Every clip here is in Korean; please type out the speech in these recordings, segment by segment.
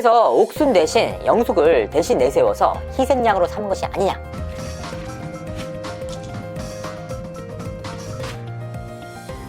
그래서 옥순 대신 영숙을 대신 내세워서 희생양으로 삼은 것이 아니냐.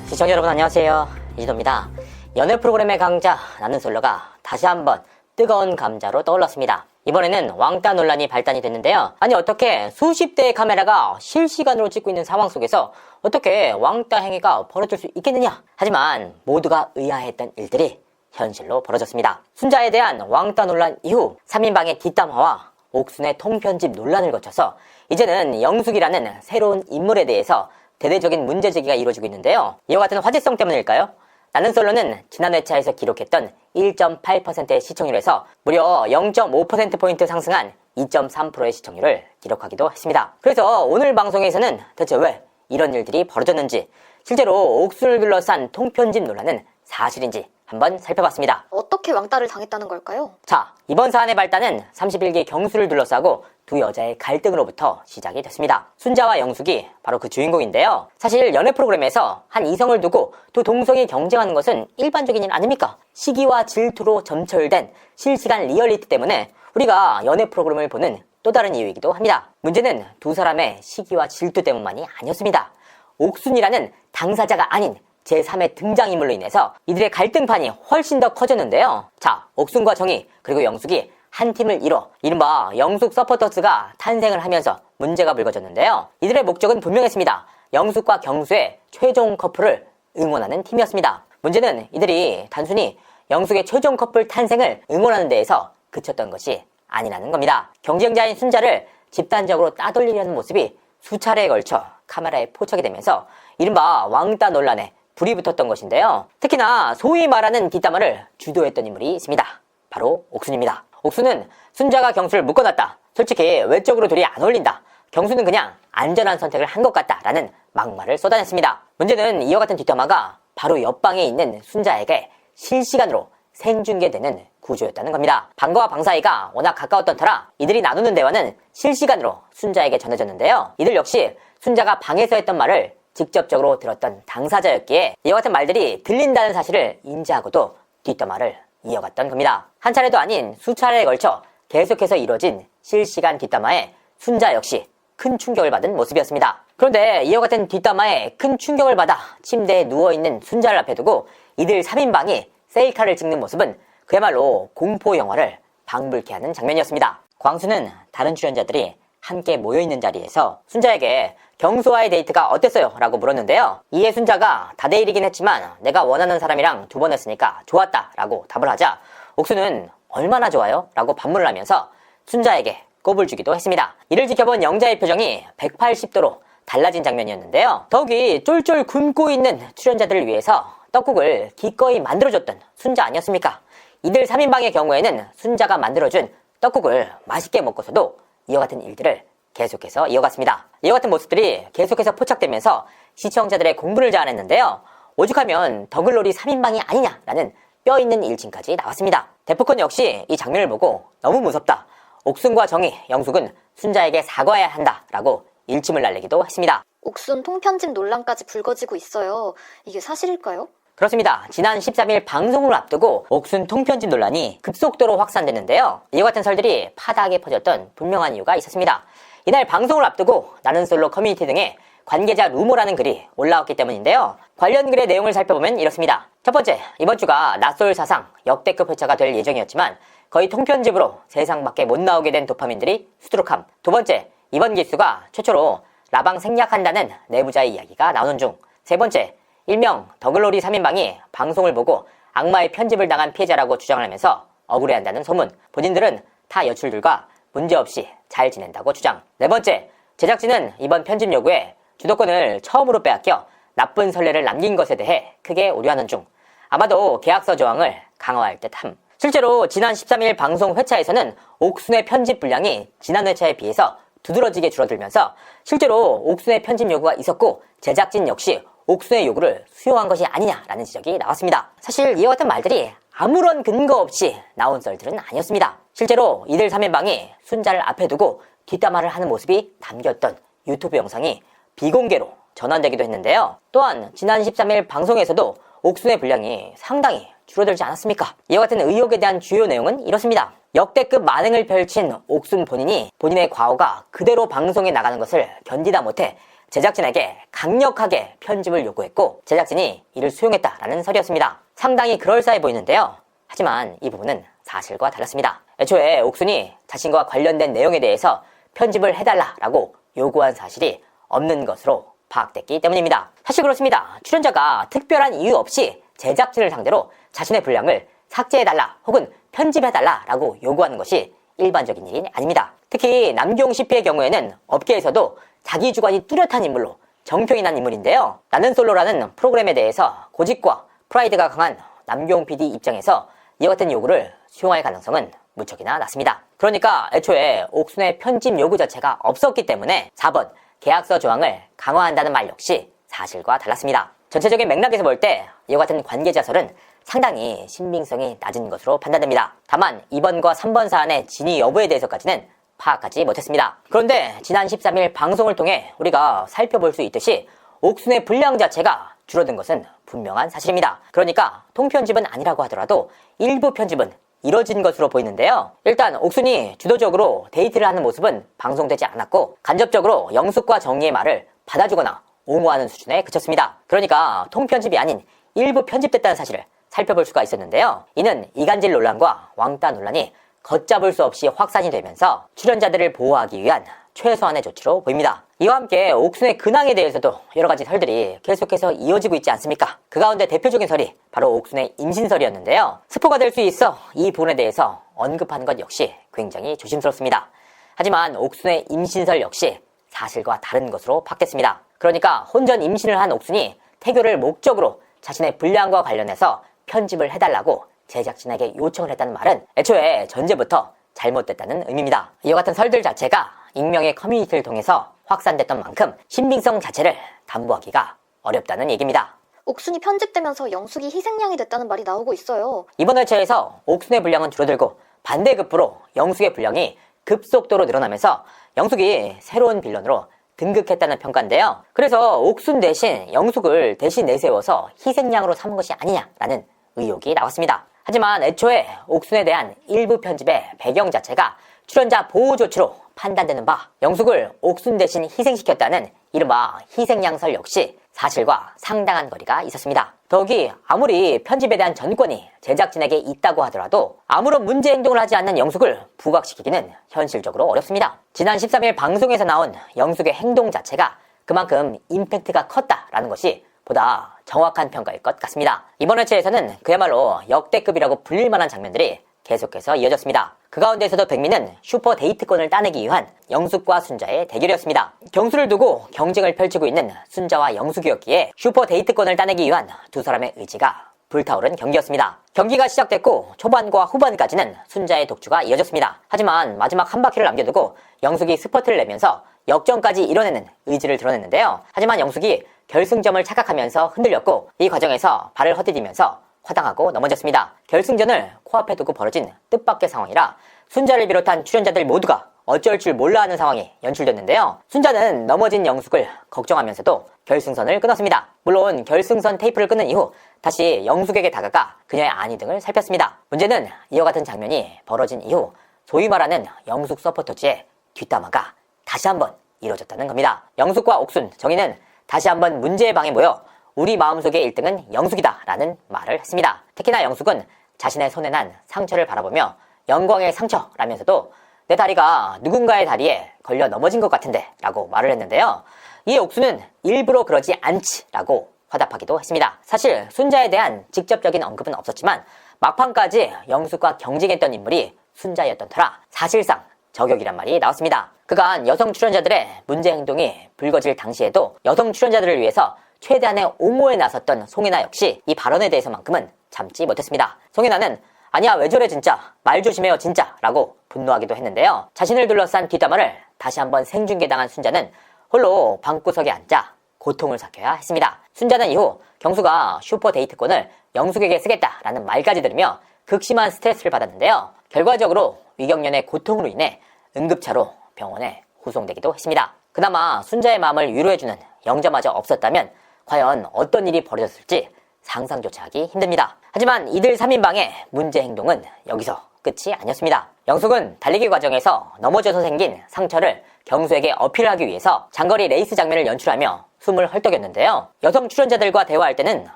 시청자 여러분 안녕하세요, 이진호입니다. 연애 프로그램의 강자 나는 솔로가 다시 한번 뜨거운 감자로 떠올랐습니다. 이번에는 왕따 논란이 발단이 됐는데요. 아니 어떻게 수십 대의 카메라가 실시간으로 찍고 있는 상황 속에서 어떻게 왕따 행위가 벌어질 수 있겠느냐. 하지만 모두가 의아했던 일들이 현실로 벌어졌습니다. 순자에 대한 왕따 논란 이후 3인방의 뒷담화와 옥순의 통편집 논란을 거쳐서 이제는 영숙이라는 새로운 인물에 대해서 대대적인 문제제기가 이루어지고 있는데요. 이와 같은 화제성 때문일까요? 나는 솔로는 지난 회차에서 기록했던 1.8%의 시청률에서 무려 0.5%포인트 상승한 2.3%의 시청률을 기록하기도 했습니다. 그래서 오늘 방송에서는 대체 왜 이런 일들이 벌어졌는지, 실제로 옥순을 둘러싼 통편집 논란은 사실인지 한번 살펴봤습니다. 어떻게 왕따를 당했다는 걸까요? 자, 이번 사안의 발단은 31기 경수를 둘러싸고 두 여자의 갈등으로부터 시작이 됐습니다. 순자와 영숙이 바로 그 주인공인데요. 사실 연애 프로그램에서 한 이성을 두고 두 동성이 경쟁하는 것은 일반적인 일 아닙니까? 시기와 질투로 점철된 실시간 리얼리티 때문에 우리가 연애 프로그램을 보는 또 다른 이유이기도 합니다. 문제는 두 사람의 시기와 질투 때문만이 아니었습니다. 옥순이라는 당사자가 아닌 제3의 등장인물로 인해서 이들의 갈등판이 훨씬 더 커졌는데요. 자, 옥순과 정희 그리고 영숙이 한 팀을 이뤄 이른바 영숙 서포터스가 탄생을 하면서 문제가 불거졌는데요. 이들의 목적은 분명했습니다. 영숙과 경수의 최종 커플을 응원하는 팀이었습니다. 문제는 이들이 단순히 영숙의 최종 커플 탄생을 응원하는 데에서 그쳤던 것이 아니라는 겁니다. 경쟁자인 순자를 집단적으로 따돌리려는 모습이 수차례에 걸쳐 카메라에 포착이 되면서 이른바 왕따 논란에 불이 붙었던 것인데요. 특히나 소위 말하는 뒷담화를 주도했던 인물이 있습니다. 바로 옥순입니다. 옥순은 순자가 경수를 묶어놨다. 솔직히 외적으로 둘이 안 어울린다. 경수는 그냥 안전한 선택을 한 것 같다 라는 막말을 쏟아냈습니다. 문제는 이와 같은 뒷담화가 바로 옆방에 있는 순자에게 실시간으로 생중계되는 구조였다는 겁니다. 방과 방 사이가 워낙 가까웠던 터라 이들이 나누는 대화는 실시간으로 순자에게 전해졌는데요. 이들 역시 순자가 방에서 했던 말을 직접적으로 들었던 당사자였기에 이와 같은 말들이 들린다는 사실을 인지하고도 뒷담화를 이어갔던 겁니다. 한 차례도 아닌 수차례에 걸쳐 계속해서 이뤄진 실시간 뒷담화에 순자 역시 큰 충격을 받은 모습이었습니다. 그런데 이와 같은 뒷담화에 큰 충격을 받아 침대에 누워있는 순자를 앞에 두고 이들 3인방이 셀카를 찍는 모습은 그야말로 공포 영화를 방불케 하는 장면이었습니다. 광수는 다른 출연자들이 함께 모여있는 자리에서 순자에게 경수와의 데이트가 어땠어요? 라고 물었는데요. 이에 순자가 다대일이긴 했지만 내가 원하는 사람이랑 2번 했으니까 좋았다 라고 답을 하자 옥수는 얼마나 좋아요? 라고 반문을 하면서 순자에게 꼽을 주기도 했습니다. 이를 지켜본 영자의 표정이 180도로 달라진 장면이었는데요. 더욱이 쫄쫄 굶고 있는 출연자들을 위해서 떡국을 기꺼이 만들어줬던 순자 아니었습니까? 이들 3인방의 경우에는 순자가 만들어준 떡국을 맛있게 먹고서도 이와 같은 일들을 계속해서 이어갔습니다. 이와 같은 모습들이 계속해서 포착되면서 시청자들의 공분을 자아냈는데요. 오죽하면 더글로리 3인방이 아니냐라는 뼈있는 일침까지 나왔습니다. 데프콘 역시 이 장면을 보고 너무 무섭다. 옥순과 정희, 영숙은 순자에게 사과해야 한다라고 일침을 날리기도 했습니다. 옥순 통편집 논란까지 불거지고 있어요. 이게 사실일까요? 그렇습니다. 지난 13일 방송을 앞두고 옥순 통편집 논란이 급속도로 확산됐는데요. 이와 같은 설들이 파다하게 퍼졌던 분명한 이유가 있었습니다. 이날 방송을 앞두고 나는 솔로 커뮤니티 등에 관계자 루머라는 글이 올라왔기 때문인데요. 관련 글의 내용을 살펴보면 이렇습니다. 첫 번째, 이번 주가 낯솔 사상 역대급 회차가 될 예정이었지만 거의 통편집으로 세상 밖에 못 나오게 된 도파민들이 수두룩함. 두 번째, 이번 기수가 최초로 라방 생략한다는 내부자의 이야기가 나오는 중. 세 번째, 일명 더글로리 3인방이 방송을 보고 악마의 편집을 당한 피해자라고 주장을 하면서 억울해한다는 소문. 본인들은 타 여출들과 문제없이 잘 지낸다고 주장. 네 번째, 제작진은 이번 편집 요구에 주도권을 처음으로 빼앗겨 나쁜 선례를 남긴 것에 대해 크게 우려하는 중. 아마도 계약서 조항을 강화할 듯함. 실제로 지난 13일 방송 회차에서는 옥순의 편집 분량이 지난 회차에 비해서 두드러지게 줄어들면서 실제로 옥순의 편집 요구가 있었고 제작진 역시 옥순의 요구를 수용한 것이 아니냐라는 지적이 나왔습니다. 사실 이와 같은 말들이 아무런 근거 없이 나온 썰들은 아니었습니다. 실제로 이들 3인방이 순자를 앞에 두고 뒷담화를 하는 모습이 담겼던 유튜브 영상이 비공개로 전환되기도 했는데요. 또한 지난 13일 방송에서도 옥순의 분량이 상당히 줄어들지 않았습니까? 이와 같은 의혹에 대한 주요 내용은 이렇습니다. 역대급 만행을 펼친 옥순 본인이 본인의 과오가 그대로 방송에 나가는 것을 견디다 못해 제작진에게 강력하게 편집을 요구했고 제작진이 이를 수용했다라는 설이었습니다. 상당히 그럴싸해 보이는데요. 하지만 이 부분은 사실과 달랐습니다. 애초에 옥순이 자신과 관련된 내용에 대해서 편집을 해달라라고 요구한 사실이 없는 것으로 파악됐기 때문입니다. 사실 그렇습니다. 출연자가 특별한 이유 없이 제작진을 상대로 자신의 분량을 삭제해달라 혹은 편집해달라라고 요구하는 것이 일반적인 일이 아닙니다. 특히 남경 CP의 경우에는 업계에서도 자기 주관이 뚜렷한 인물로 정평이 난 인물인데요. 나는 솔로라는 프로그램에 대해서 고집과 프라이드가 강한 남경 PD 입장에서 이와 같은 요구를 수용할 가능성은 무척이나 낮습니다. 그러니까 애초에 옥순의 편집 요구 자체가 없었기 때문에 4번 계약서 조항을 강화한다는 말 역시 사실과 달랐습니다. 전체적인 맥락에서 볼 때 이와 같은 관계자설은 상당히 신빙성이 낮은 것으로 판단됩니다. 다만 2번과 3번 사안의 진위 여부에 대해서까지는 파악하지 못했습니다. 그런데 지난 13일 방송을 통해 우리가 살펴볼 수 있듯이 옥순의 분량 자체가 줄어든 것은 분명한 사실입니다. 그러니까 통편집은 아니라고 하더라도 일부 편집은 이뤄진 것으로 보이는데요. 일단 옥순이 주도적으로 데이트를 하는 모습은 방송되지 않았고 간접적으로 영숙과 정희의 말을 받아주거나 옹호하는 수준에 그쳤습니다. 그러니까 통편집이 아닌 일부 편집됐다는 사실을 살펴볼 수가 있었는데요. 이는 이간질 논란과 왕따 논란이 걷잡을 수 없이 확산이 되면서 출연자들을 보호하기 위한 최소한의 조치로 보입니다. 이와 함께 옥순의 근황에 대해서도 여러가지 설들이 계속해서 이어지고 있지 않습니까? 그 가운데 대표적인 설이 바로 옥순의 임신설이었는데요. 스포가 될 수 있어 이 부분에 대해서 언급하는 것 역시 굉장히 조심스럽습니다. 하지만 옥순의 임신설 역시 사실과 다른 것으로 파악됐습니다. 그러니까 혼전 임신을 한 옥순이 태교를 목적으로 자신의 분량과 관련해서 편집을 해달라고 제작진에게 요청을 했다는 말은 애초에 전제부터 잘못됐다는 의미입니다. 이와 같은 설들 자체가 익명의 커뮤니티를 통해서 확산됐던 만큼 신빙성 자체를 담보하기가 어렵다는 얘기입니다. 옥순이 편집되면서 영숙이 희생양이 됐다는 말이 나오고 있어요. 이번 회차에서 옥순의 분량은 줄어들고 반대급부로 영숙의 분량이 급속도로 늘어나면서 영숙이 새로운 빌런으로 등극했다는 평가인데요. 그래서 옥순 대신 영숙을 대신 내세워서 희생양으로 삼은 것이 아니냐라는 의혹이 나왔습니다. 하지만 애초에 옥순에 대한 일부 편집의 배경 자체가 출연자 보호 조치로 판단되는 바 영숙을 옥순 대신 희생시켰다는 이른바 희생양설 역시 사실과 상당한 거리가 있었습니다. 더욱이 아무리 편집에 대한 전권이 제작진에게 있다고 하더라도 아무런 문제 행동을 하지 않는 영숙을 부각시키기는 현실적으로 어렵습니다. 지난 13일 방송에서 나온 영숙의 행동 자체가 그만큼 임팩트가 컸다라는 것이 보다 정확한 평가일 것 같습니다. 이번 회차에서는 그야말로 역대급이라고 불릴 만한 장면들이 계속해서 이어졌습니다. 그 가운데서도 백미는 슈퍼 데이트권을 따내기 위한 영숙과 순자의 대결이었습니다. 경수를 두고 경쟁을 펼치고 있는 순자와 영숙이었기에 슈퍼 데이트권을 따내기 위한 두 사람의 의지가 불타오른 경기였습니다. 경기가 시작됐고 초반과 후반까지는 순자의 독주가 이어졌습니다. 하지만 마지막 한 바퀴를 남겨두고 영숙이 스퍼트를 내면서 역전까지 이뤄내는 의지를 드러냈는데요. 하지만 영숙이 결승점을 착각하면서 흔들렸고 이 과정에서 발을 헛디디면서 화당하고 넘어졌습니다. 결승전을 코앞에 두고 벌어진 뜻밖의 상황이라 순자를 비롯한 출연자들 모두가 어쩔 줄 몰라 하는 상황이 연출됐는데요. 순자는 넘어진 영숙을 걱정하면서도 결승선을 끊었습니다. 물론 결승선 테이프를 끊은 이후 다시 영숙에게 다가가 그녀의 안위 등을 살폈습니다. 문제는 이와 같은 장면이 벌어진 이후 소위 말하는 영숙 서포터즈의 뒷담화가 다시 한번 이루어졌다는 겁니다. 영숙과 옥순, 정희는 다시 한번 문제의 방에 모여 우리 마음속의 1등은 영숙이다 라는 말을 했습니다. 특히나 영숙은 자신의 손에 난 상처를 바라보며 영광의 상처라면서도 내 다리가 누군가의 다리에 걸려 넘어진 것 같은데 라고 말을 했는데요. 이에 옥수는 일부러 그러지 않지 라고 화답하기도 했습니다. 사실 순자에 대한 직접적인 언급은 없었지만 막판까지 영숙과 경쟁했던 인물이 순자였던 터라 사실상 저격이란 말이 나왔습니다. 그간 여성 출연자들의 문제 행동이 불거질 당시에도 여성 출연자들을 위해서 최대한의 옹호에 나섰던 송혜나 역시 이 발언에 대해서만큼은 참지 못했습니다. 송혜나는 아니야 왜 저래 진짜 말 조심해요 진짜 라고 분노하기도 했는데요. 자신을 둘러싼 뒷담화를 다시 한번 생중계당한 순자는 홀로 방구석에 앉아 고통을 삭혀야 했습니다. 순자는 이후 경수가 슈퍼 데이트권을 영숙에게 쓰겠다라는 말까지 들으며 극심한 스트레스를 받았는데요. 결과적으로 위경련의 고통으로 인해 응급차로 병원에 후송되기도 했습니다. 그나마 순자의 마음을 위로해주는 영자마저 없었다면 과연 어떤 일이 벌어졌을지 상상조차 하기 힘듭니다. 하지만 이들 3인방의 문제 행동은 여기서 끝이 아니었습니다. 영숙은 달리기 과정에서 넘어져서 생긴 상처를 경수에게 어필하기 위해서 장거리 레이스 장면을 연출하며 숨을 헐떡였는데요. 여성 출연자들과 대화할 때는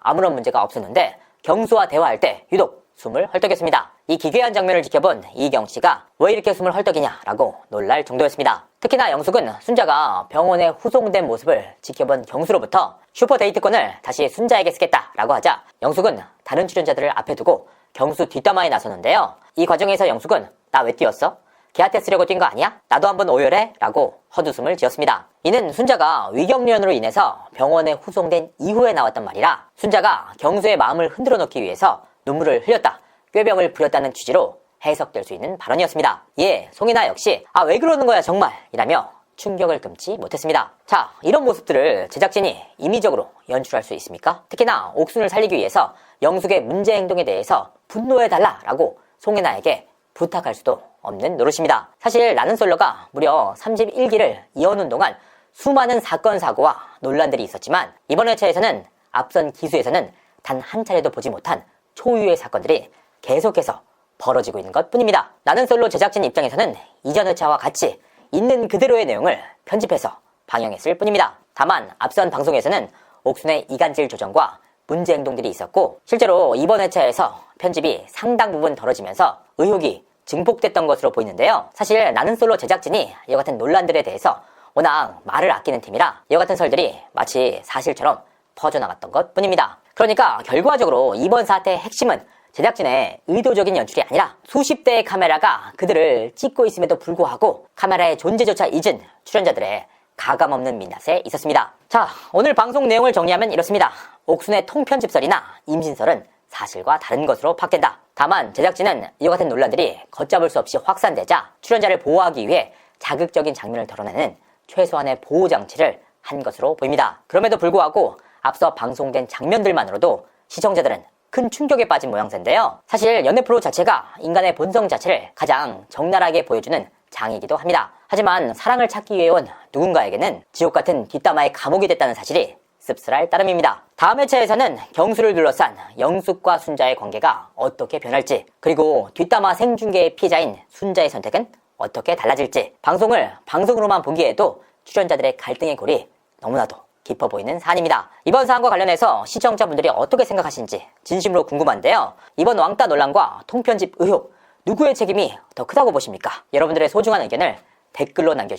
아무런 문제가 없었는데 경수와 대화할 때 유독 숨을 헐떡였습니다. 이 기괴한 장면을 지켜본 이경 씨가 왜 이렇게 숨을 헐떡이냐 라고 놀랄 정도였습니다. 특히나 영숙은 순자가 병원에 후송된 모습을 지켜본 경수로부터 슈퍼데이트권을 다시 순자에게 쓰겠다 라고 하자 영숙은 다른 출연자들을 앞에 두고 경수 뒷담화에 나서는데요. 이 과정에서 영숙은 나 왜 뛰었어? 걔한테 쓰려고 뛴 거 아니야? 나도 한번 오열해? 라고 헛웃음을 지었습니다. 이는 순자가 위경련으로 인해서 병원에 후송된 이후에 나왔단 말이라 순자가 경수의 마음을 흔들어 놓기 위해서 눈물을 흘렸다, 꾀병을 부렸다는 취지로 해석될 수 있는 발언이었습니다. 이에 송이나 역시 아 왜 그러는 거야 정말 이라며 충격을 금치 못했습니다. 자, 이런 모습들을 제작진이 임의적으로 연출할 수 있습니까? 특히나 옥순을 살리기 위해서 영숙의 문제 행동에 대해서 분노해달라 라고 송혜나에게 부탁할 수도 없는 노릇입니다. 사실 나는 솔로가 무려 31기를 이어오는 동안 수많은 사건 사고와 논란들이 있었지만 이번 회차에서는 앞선 기수에서는 단 한 차례도 보지 못한 초유의 사건들이 계속해서 벌어지고 있는 것 뿐입니다. 나는 솔로 제작진 입장에서는 이전 회차와 같이 있는 그대로의 내용을 편집해서 방영했을 뿐입니다. 다만 앞선 방송에서는 옥순의 이간질 조정과 문제 행동들이 있었고 실제로 이번 회차에서 편집이 상당 부분 덜어지면서 의혹이 증폭됐던 것으로 보이는데요. 사실 나는 솔로 제작진이 이와 같은 논란들에 대해서 워낙 말을 아끼는 팀이라 이와 같은 설들이 마치 사실처럼 퍼져나갔던 것 뿐입니다. 그러니까 결과적으로 이번 사태의 핵심은 제작진의 의도적인 연출이 아니라 수십 대의 카메라가 그들을 찍고 있음에도 불구하고 카메라의 존재조차 잊은 출연자들의 가감없는 민낯에 있었습니다. 자, 오늘 방송 내용을 정리하면 이렇습니다. 옥순의 통편집설이나 임신설은 사실과 다른 것으로 파악된다. 다만 제작진은 이와 같은 논란들이 걷잡을 수 없이 확산되자 출연자를 보호하기 위해 자극적인 장면을 덜어내는 최소한의 보호장치를 한 것으로 보입니다. 그럼에도 불구하고 앞서 방송된 장면들만으로도 시청자들은 큰 충격에 빠진 모양새인데요. 사실 연애 프로 자체가 인간의 본성 자체를 가장 적나라하게 보여주는 장이기도 합니다. 하지만 사랑을 찾기 위해 온 누군가에게는 지옥 같은 뒷담화의 감옥이 됐다는 사실이 씁쓸할 따름입니다. 다음 회차에서는 경수를 둘러싼 영숙과 순자의 관계가 어떻게 변할지, 그리고 뒷담화 생중계의 피해자인 순자의 선택은 어떻게 달라질지, 방송을 방송으로만 보기에도 출연자들의 갈등의 골이 너무나도 깊어 보이는 사안입니다. 이번 사안과 관련해서 시청자분들이 어떻게 생각하시는지 진심으로 궁금한데요. 이번 왕따 논란과 통편집 의혹, 누구의 책임이 더 크다고 보십니까? 여러분들의 소중한 의견을 댓글로 남겨주십시오.